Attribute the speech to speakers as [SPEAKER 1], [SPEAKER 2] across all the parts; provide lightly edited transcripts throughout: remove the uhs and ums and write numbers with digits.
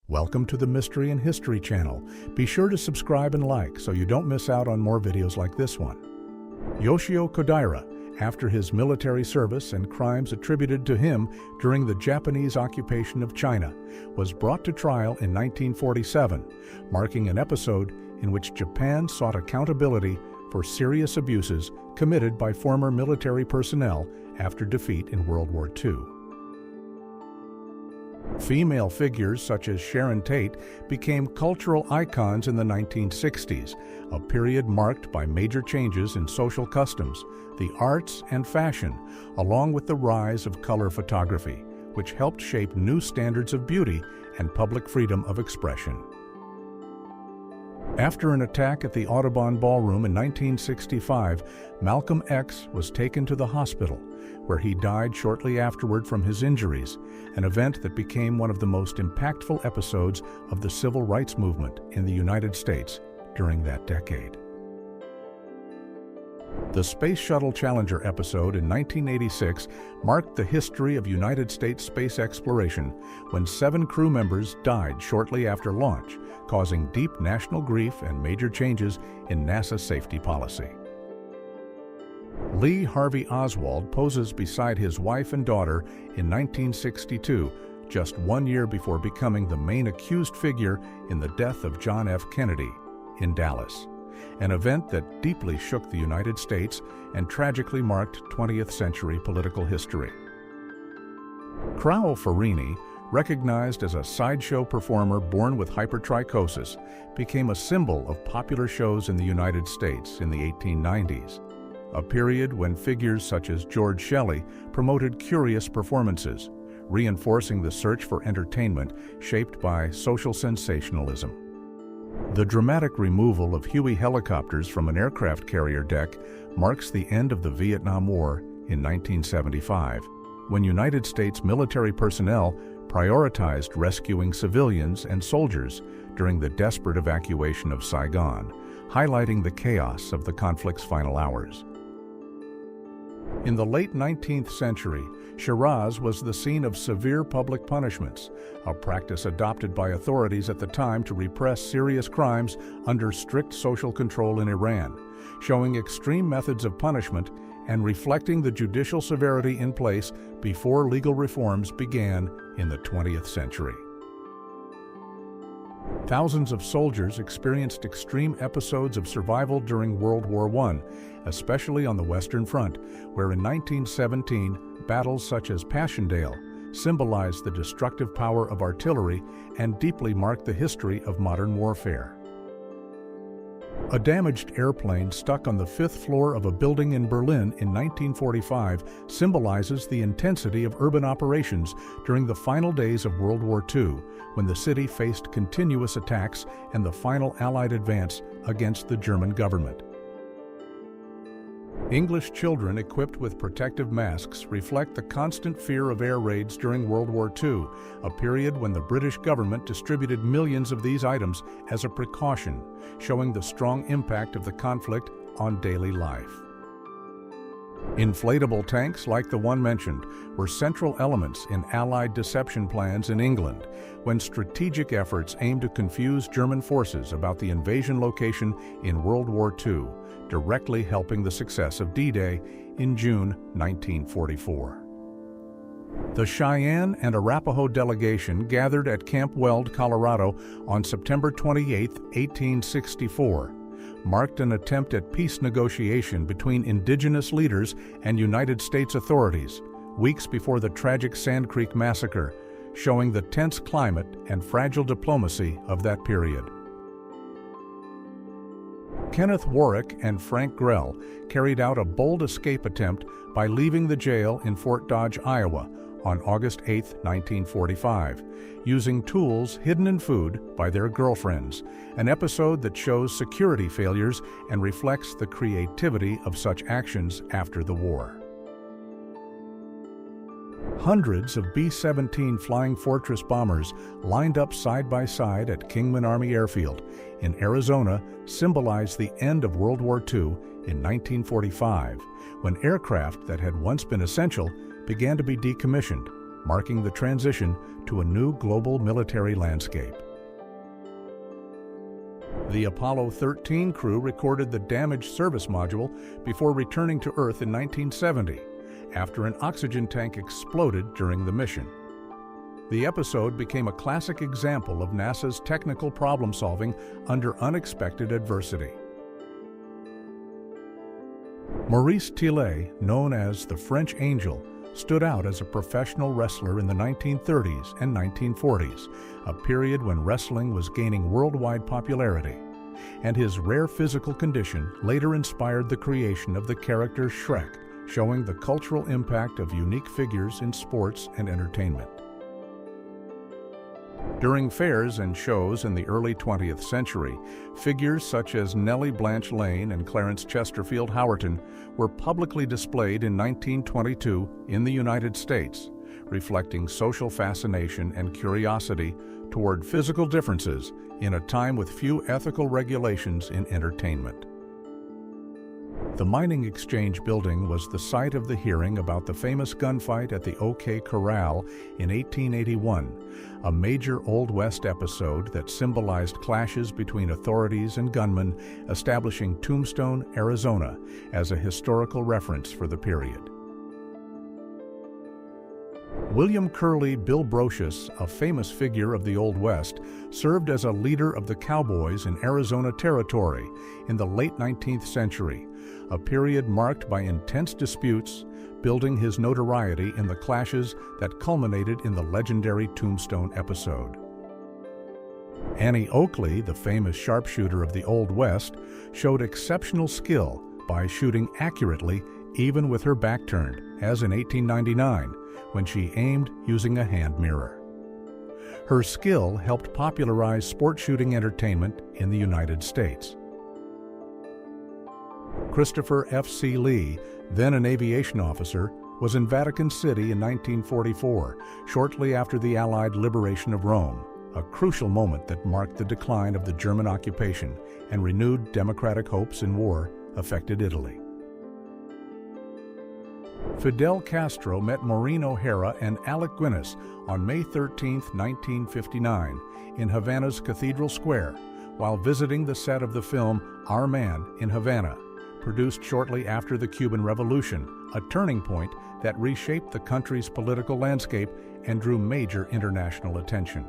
[SPEAKER 1] Welcome to the Mystery and History channel. Be sure to subscribe and like so you don't miss out on more videos like this one. Yoshio Kodaira, after his military service and crimes attributed to him during the Japanese occupation of China, was brought to trial in 1947, marking an episode in which Japan sought accountability for serious abuses committed by former military personnel after defeat in World War II. Female figures such as Sharon Tate became cultural icons in the 1960s, a period marked by major changes in social customs, the arts, and fashion, along with the rise of color photography, which helped shape new standards of beauty and public freedom of expression. After an attack at the Audubon Ballroom in 1965, Malcolm X was taken to the hospital, where he died shortly afterward from his injuries, an event that became one of the most impactful episodes of the civil rights movement in the United States during that decade. The Space Shuttle Challenger episode in 1986 marked the history of United States space exploration when 7 crew members died shortly after launch, causing deep national grief and major changes in NASA safety policy. Lee Harvey Oswald poses beside his wife and daughter in 1962, just 1 year before becoming the main accused figure in the death of John F. Kennedy in Dallas, an event that deeply shook the United States and tragically marked 20th century political history. Crowell Ferrini, recognized as a sideshow performer born with hypertrichosis, became a symbol of popular shows in the United States in the 1890s, a period when figures such as George Shelley promoted curious performances, reinforcing the search for entertainment shaped by social sensationalism. The dramatic removal of Huey helicopters from an aircraft carrier deck marks the end of the Vietnam War in 1975, when United States military personnel prioritized rescuing civilians and soldiers during the desperate evacuation of Saigon, highlighting the chaos of the conflict's final hours. In the late 19th century, Shiraz was the scene of severe public punishments, a practice adopted by authorities at the time to repress serious crimes under strict social control in Iran, showing extreme methods of punishment and reflecting the judicial severity in place before legal reforms began in the 20th century. Thousands of soldiers experienced extreme episodes of survival during World War I, especially on the Western Front, where in 1917, battles such as Passchendaele symbolized the destructive power of artillery and deeply marked the history of modern warfare. A damaged airplane stuck on the 5th floor of a building in Berlin in 1945 symbolizes the intensity of urban operations during the final days of World War II, when the city faced continuous attacks and the final Allied advance against the German government. English children equipped with protective masks reflect the constant fear of air raids during World War II, a period when the British government distributed millions of these items as a precaution, showing the strong impact of the conflict on daily life. Inflatable tanks like the one mentioned were central elements in Allied deception plans in England, when strategic efforts aimed to confuse German forces about the invasion location in World War II, directly helping the success of D-Day in June 1944. The Cheyenne and Arapaho delegation gathered at Camp Weld, Colorado on September 28, 1864, marked an attempt at peace negotiation between indigenous leaders and United States authorities, weeks before the tragic Sand Creek Massacre, showing the tense climate and fragile diplomacy of that period. Kenneth Warwick and Frank Grell carried out a bold escape attempt by leaving the jail in Fort Dodge, Iowa, on August 8, 1945, using tools hidden in food by their girlfriends, an episode that shows security failures and reflects the creativity of such actions after the war. Hundreds of B-17 Flying Fortress bombers lined up side by side at Kingman Army Airfield in Arizona symbolized the end of World War II in 1945, when aircraft that had once been essential began to be decommissioned, marking the transition to a new global military landscape. The Apollo 13 crew recorded the damaged service module before returning to Earth in 1970, after an oxygen tank exploded during the mission. The episode became a classic example of NASA's technical problem-solving under unexpected adversity. Maurice Tillet, known as the French Angel, stood out as a professional wrestler in the 1930s and 1940s, a period when wrestling was gaining worldwide popularity, and his rare physical condition later inspired the creation of the character Shrek, showing the cultural impact of unique figures in sports and entertainment. During fairs and shows in the early 20th century, figures such as Nellie Blanche Lane and Clarence Chesterfield Howerton were publicly displayed in 1922 in the United States, reflecting social fascination and curiosity toward physical differences in a time with few ethical regulations in entertainment. The Mining Exchange building was the site of the hearing about the famous gunfight at the OK Corral in 1881, a major Old West episode that symbolized clashes between authorities and gunmen, establishing Tombstone, Arizona, as a historical reference for the period. William Curley Bill Brocious, a famous figure of the Old West, served as a leader of the cowboys in Arizona Territory in the late 19th century, a period marked by intense disputes, building his notoriety in the clashes that culminated in the legendary Tombstone episode. Annie Oakley, the famous sharpshooter of the Old West, showed exceptional skill by shooting accurately even with her back turned, as in 1899, when she aimed using a hand mirror. Her skill helped popularize sport shooting entertainment in the United States. Christopher F.C. Lee, then an aviation officer, was in Vatican City in 1944, shortly after the Allied liberation of Rome, a crucial moment that marked the decline of the German occupation and renewed democratic hopes in war affected Italy. Fidel Castro met Maureen O'Hara and Alec Guinness on May 13, 1959, in Havana's Cathedral Square, while visiting the set of the film Our Man in Havana, produced shortly after the Cuban Revolution, a turning point that reshaped the country's political landscape and drew major international attention.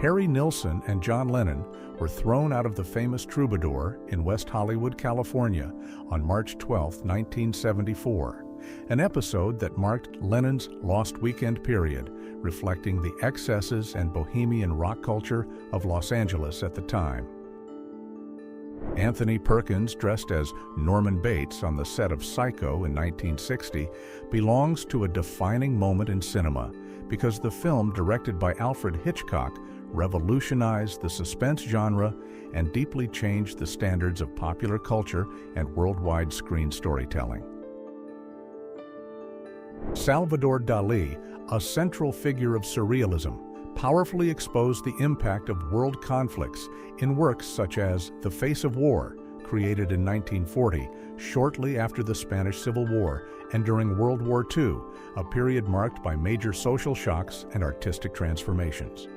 [SPEAKER 1] Harry Nilsson and John Lennon were thrown out of the famous Troubadour in West Hollywood, California on March 12, 1974, an episode that marked Lennon's lost weekend period, reflecting the excesses and bohemian rock culture of Los Angeles at the time. Anthony Perkins, dressed as Norman Bates on the set of Psycho in 1960, belongs to a defining moment in cinema because the film, directed by Alfred Hitchcock, revolutionized the suspense genre and deeply changed the standards of popular culture and worldwide screen storytelling. Salvador Dalí, a central figure of surrealism, powerfully exposed the impact of world conflicts in works such as The Face of War, created in 1940, shortly after the Spanish Civil War and during World War II, a period marked by major social shocks and artistic transformations.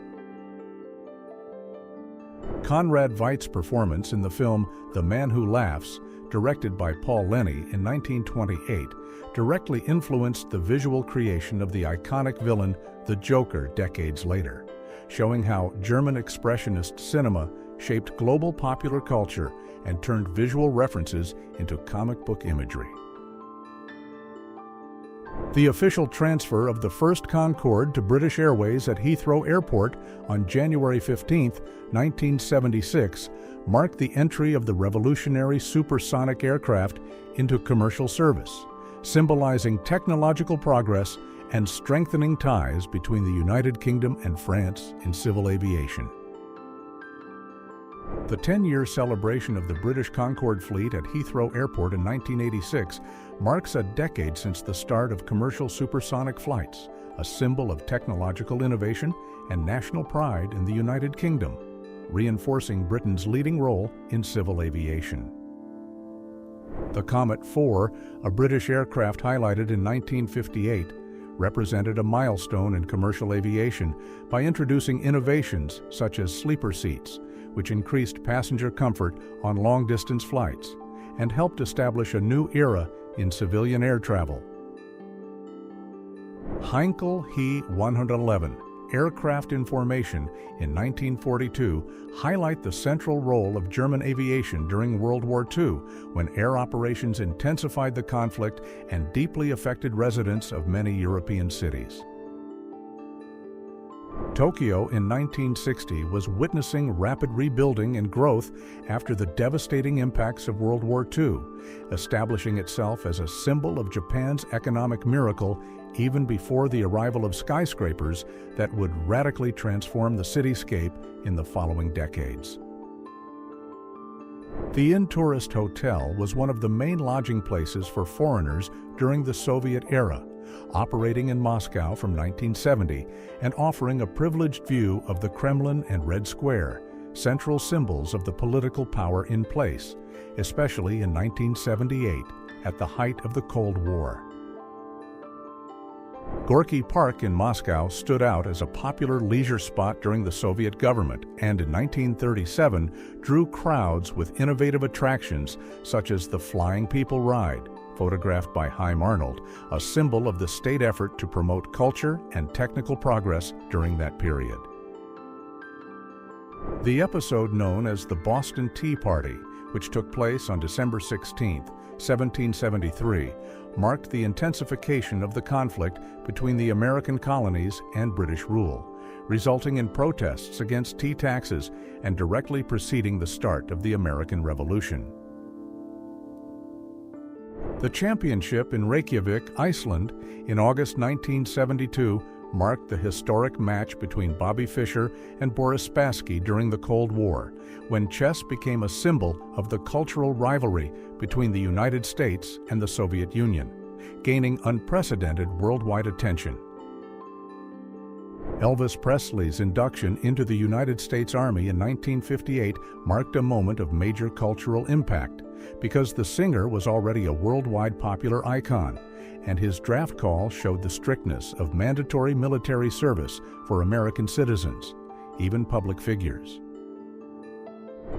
[SPEAKER 1] Conrad Veidt's performance in the film The Man Who Laughs, directed by Paul Lenny in 1928, directly influenced the visual creation of the iconic villain, the Joker, decades later, showing how German expressionist cinema shaped global popular culture and turned visual references into comic book imagery. The official transfer of the first Concorde to British Airways at Heathrow Airport on January 15, 1976, marked the entry of the revolutionary supersonic aircraft into commercial service, symbolizing technological progress and strengthening ties between the United Kingdom and France in civil aviation. The 10-year celebration of the British Concorde fleet at Heathrow Airport in 1986 marks a decade since the start of commercial supersonic flights, a symbol of technological innovation and national pride in the United Kingdom, reinforcing Britain's leading role in civil aviation. The Comet 4, a British aircraft highlighted in 1958, represented a milestone in commercial aviation by introducing innovations such as sleeper seats, which increased passenger comfort on long-distance flights and helped establish a new era in civilian air travel. Heinkel He 111, Aircraft in Formation in 1942 highlight the central role of German aviation during World War II, when air operations intensified the conflict and deeply affected residents of many European cities. Tokyo in 1960 was witnessing rapid rebuilding and growth after the devastating impacts of World War II, establishing itself as a symbol of Japan's economic miracle even before the arrival of skyscrapers that would radically transform the cityscape in the following decades. The Inn Tourist Hotel was one of the main lodging places for foreigners during the Soviet era, operating in Moscow from 1970 and offering a privileged view of the Kremlin and Red Square, central symbols of the political power in place, especially in 1978, at the height of the Cold War. Gorky Park in Moscow stood out as a popular leisure spot during the Soviet government and in 1937 drew crowds with innovative attractions such as the Flying People Ride, photographed by Haim Arnold, a symbol of the state effort to promote culture and technical progress during that period. The episode known as the Boston Tea Party, which took place on December 16, 1773, marked the intensification of the conflict between the American colonies and British rule, resulting in protests against tea taxes and directly preceding the start of the American Revolution. The championship in Reykjavik, Iceland, in August 1972 marked the historic match between Bobby Fischer and Boris Spassky during the Cold War, when chess became a symbol of the cultural rivalry between the United States and the Soviet Union, gaining unprecedented worldwide attention. Elvis Presley's induction into the United States Army in 1958 marked a moment of major cultural impact because the singer was already a worldwide popular icon, and his draft call showed the strictness of mandatory military service for American citizens, even public figures.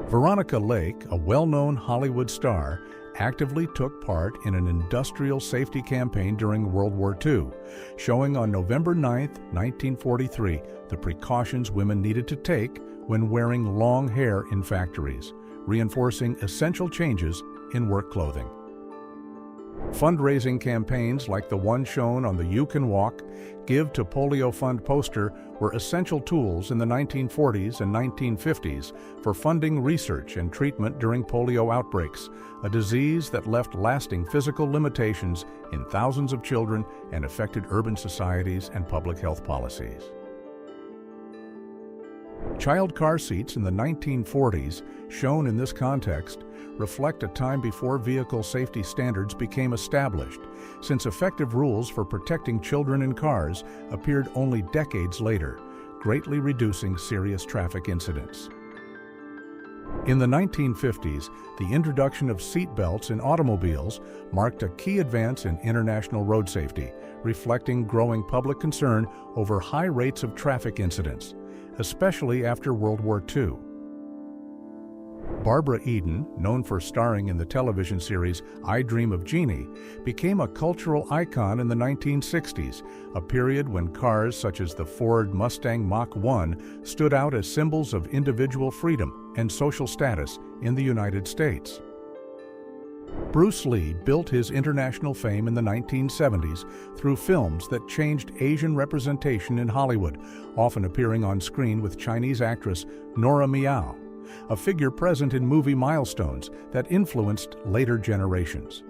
[SPEAKER 1] Veronica Lake, a well-known Hollywood star, actively took part in an industrial safety campaign during World War II, showing on November 9, 1943, the precautions women needed to take when wearing long hair in factories, reinforcing essential changes in work clothing. Fundraising campaigns like the one shown on the You Can Walk, Give to Polio Fund poster were essential tools in the 1940s and 1950s for funding research and treatment during polio outbreaks, a disease that left lasting physical limitations in thousands of children and affected urban societies and public health policies. Child car seats in the 1940s, shown in this context, reflect a time before vehicle safety standards became established, since effective rules for protecting children in cars appeared only decades later, greatly reducing serious traffic incidents. In the 1950s, the introduction of seat belts in automobiles marked a key advance in international road safety, reflecting growing public concern over high rates of traffic incidents, especially after World War II. Barbara Eden, known for starring in the television series I Dream of Jeannie, became a cultural icon in the 1960s, a period when cars such as the Ford Mustang Mach 1 stood out as symbols of individual freedom and social status in the United States. Bruce Lee built his international fame in the 1970s through films that changed Asian representation in Hollywood, often appearing on screen with Chinese actress Nora Miao, a figure present in movie Milestones that influenced later generations.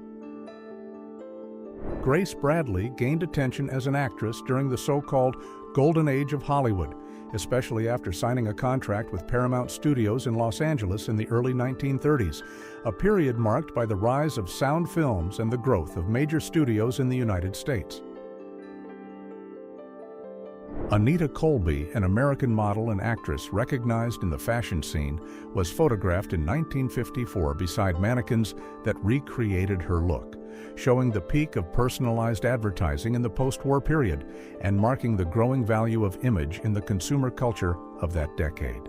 [SPEAKER 1] Grace Bradley gained attention as an actress during the so-called Golden Age of Hollywood, especially after signing a contract with Paramount Studios in Los Angeles in the early 1930s, a period marked by the rise of sound films and the growth of major studios in the United States. Anita Colby, an American model and actress recognized in the fashion scene, was photographed in 1954 beside mannequins that recreated her look, showing the peak of personalized advertising in the post-war period and marking the growing value of image in the consumer culture of that decade.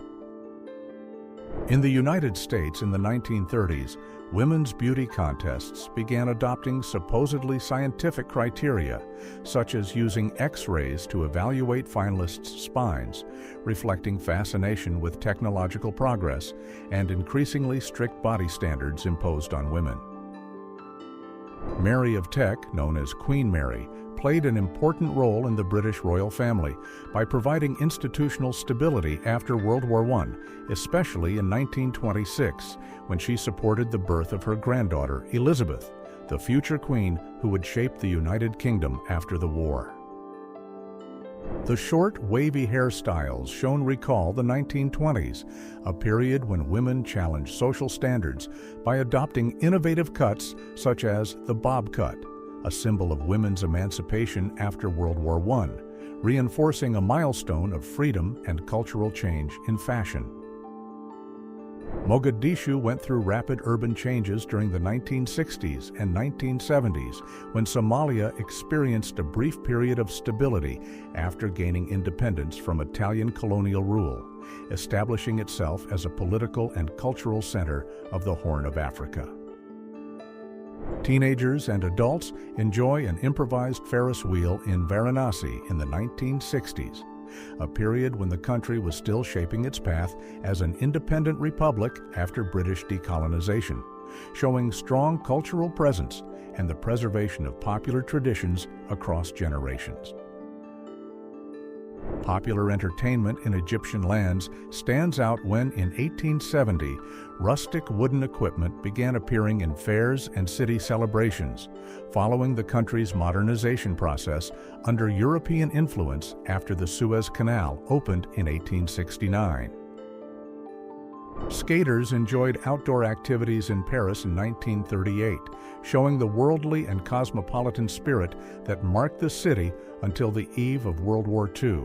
[SPEAKER 1] In the United States in the 1930s, women's beauty contests began adopting supposedly scientific criteria, such as using X-rays to evaluate finalists' spines, reflecting fascination with technological progress and increasingly strict body standards imposed on women. Mary of Teck, known as Queen Mary, played an important role in the British royal family by providing institutional stability after World War I, especially in 1926, when she supported the birth of her granddaughter, Elizabeth, the future queen who would shape the United Kingdom after the war. The short, wavy hairstyles shown recall the 1920s, a period when women challenged social standards by adopting innovative cuts such as the bob cut, a symbol of women's emancipation after World War I, reinforcing a milestone of freedom and cultural change in fashion. Mogadishu went through rapid urban changes during the 1960s and 1970s when Somalia experienced a brief period of stability after gaining independence from Italian colonial rule, establishing itself as a political and cultural center of the Horn of Africa. Teenagers and adults enjoy an improvised Ferris wheel in Varanasi in the 1960s, a period when the country was still shaping its path as an independent republic after British decolonization, showing strong cultural presence and the preservation of popular traditions across generations. Popular entertainment in Egyptian lands stands out when, in 1870, rustic wooden equipment began appearing in fairs and city celebrations, following the country's modernization process under European influence after the Suez Canal opened in 1869. Skaters enjoyed outdoor activities in Paris in 1938, showing the worldly and cosmopolitan spirit that marked the city until the eve of World War II,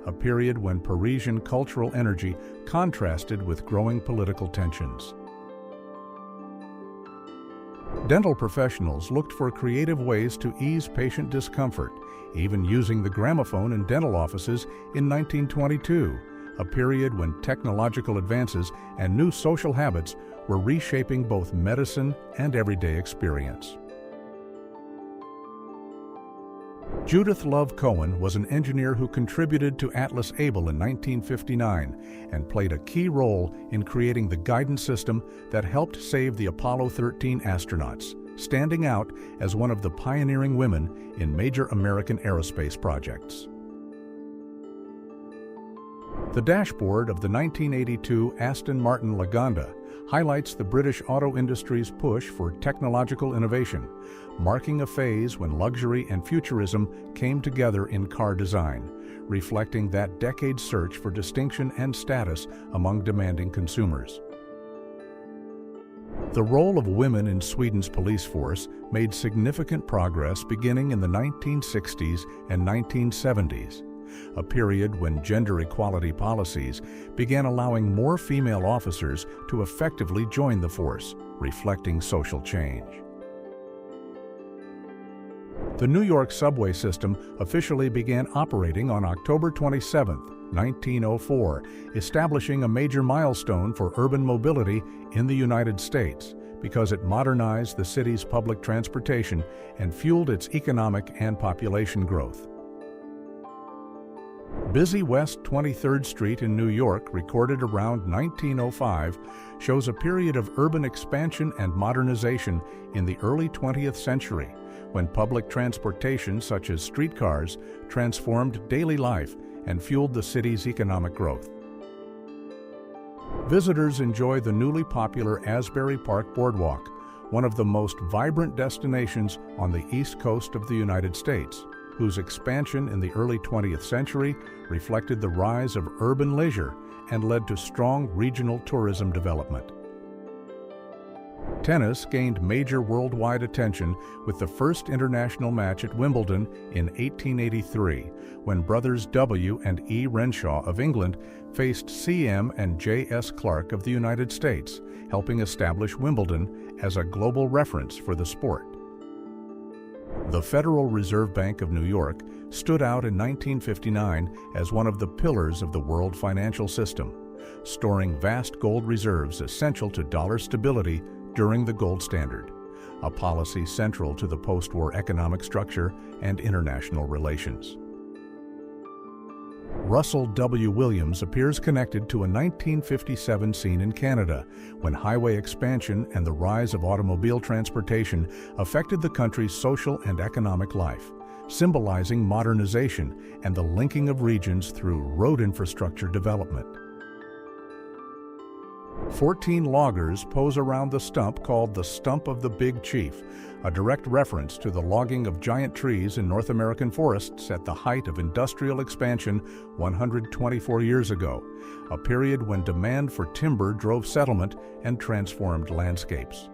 [SPEAKER 1] a period when Parisian cultural energy contrasted with growing political tensions. Dental professionals looked for creative ways to ease patient discomfort, even using the gramophone in dental offices in 1922, a period when technological advances and new social habits were reshaping both medicine and everyday experience. Judith Love Cohen was an engineer who contributed to Atlas Able in 1959 and played a key role in creating the guidance system that helped save the Apollo 13 astronauts, standing out as one of the pioneering women in major American aerospace projects. The dashboard of the 1982 Aston Martin Lagonda highlights the British auto industry's push for technological innovation, marking a phase when luxury and futurism came together in car design, reflecting that decade's search for distinction and status among demanding consumers. The role of women in Sweden's police force made significant progress beginning in the 1960s and 1970s, a period when gender equality policies began allowing more female officers to effectively join the force, reflecting social change. The New York subway system officially began operating on October 27, 1904, establishing a major milestone for urban mobility in the United States because it modernized the city's public transportation and fueled its economic and population growth. Busy West 23rd Street in New York, recorded around 1905, shows a period of urban expansion and modernization in the early 20th century, when public transportation such as streetcars transformed daily life and fueled the city's economic growth. Visitors enjoy the newly popular Asbury Park Boardwalk, one of the most vibrant destinations on the east coast of the United States, whose expansion in the early 20th century reflected the rise of urban leisure and led to strong regional tourism development. Tennis gained major worldwide attention with the first international match at Wimbledon in 1883, when brothers W. and E. Renshaw of England faced C.M. and J.S. Clark of the United States, helping establish Wimbledon as a global reference for the sport. The Federal Reserve Bank of New York stood out in 1959 as one of the pillars of the world financial system, storing vast gold reserves essential to dollar stability during the gold standard, a policy central to the post-war economic structure and international relations. Russell W. Williams appears connected to a 1957 scene in Canada, when highway expansion and the rise of automobile transportation affected the country's social and economic life, symbolizing modernization and the linking of regions through road infrastructure development. 14 loggers pose around the stump called the Stump of the Big Chief, a direct reference to the logging of giant trees in North American forests at the height of industrial expansion 124 years ago, a period when demand for timber drove settlement and transformed landscapes.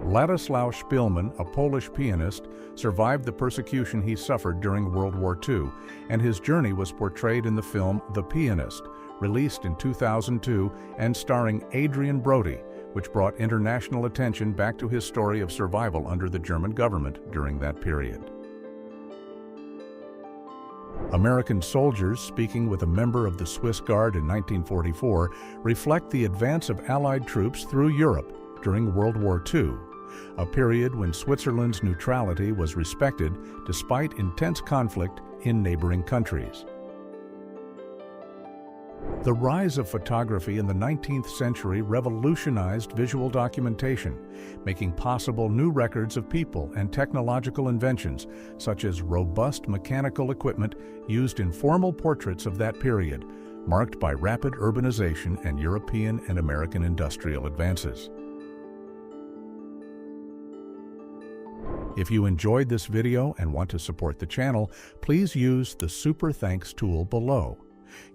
[SPEAKER 1] Ladislaus Szpilman, a Polish pianist, survived the persecution he suffered during World War II, and his journey was portrayed in the film The Pianist, released in 2002 and starring Adrian Brody, which brought international attention back to his story of survival under the German government during that period. American soldiers speaking with a member of the Swiss Guard in 1944 reflect the advance of Allied troops through Europe during World War II, a period when Switzerland's neutrality was respected despite intense conflict in neighboring countries. The rise of photography in the 19th century revolutionized visual documentation, making possible new records of people and technological inventions, such as robust mechanical equipment used in formal portraits of that period, marked by rapid urbanization and European and American industrial advances. If you enjoyed this video and want to support the channel, please use the Super Thanks tool below.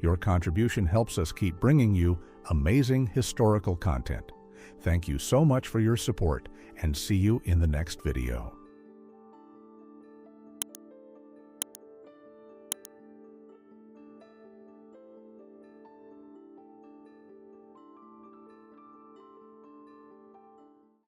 [SPEAKER 1] Your contribution helps us keep bringing you amazing historical content. Thank you so much for your support, and see you in the next video.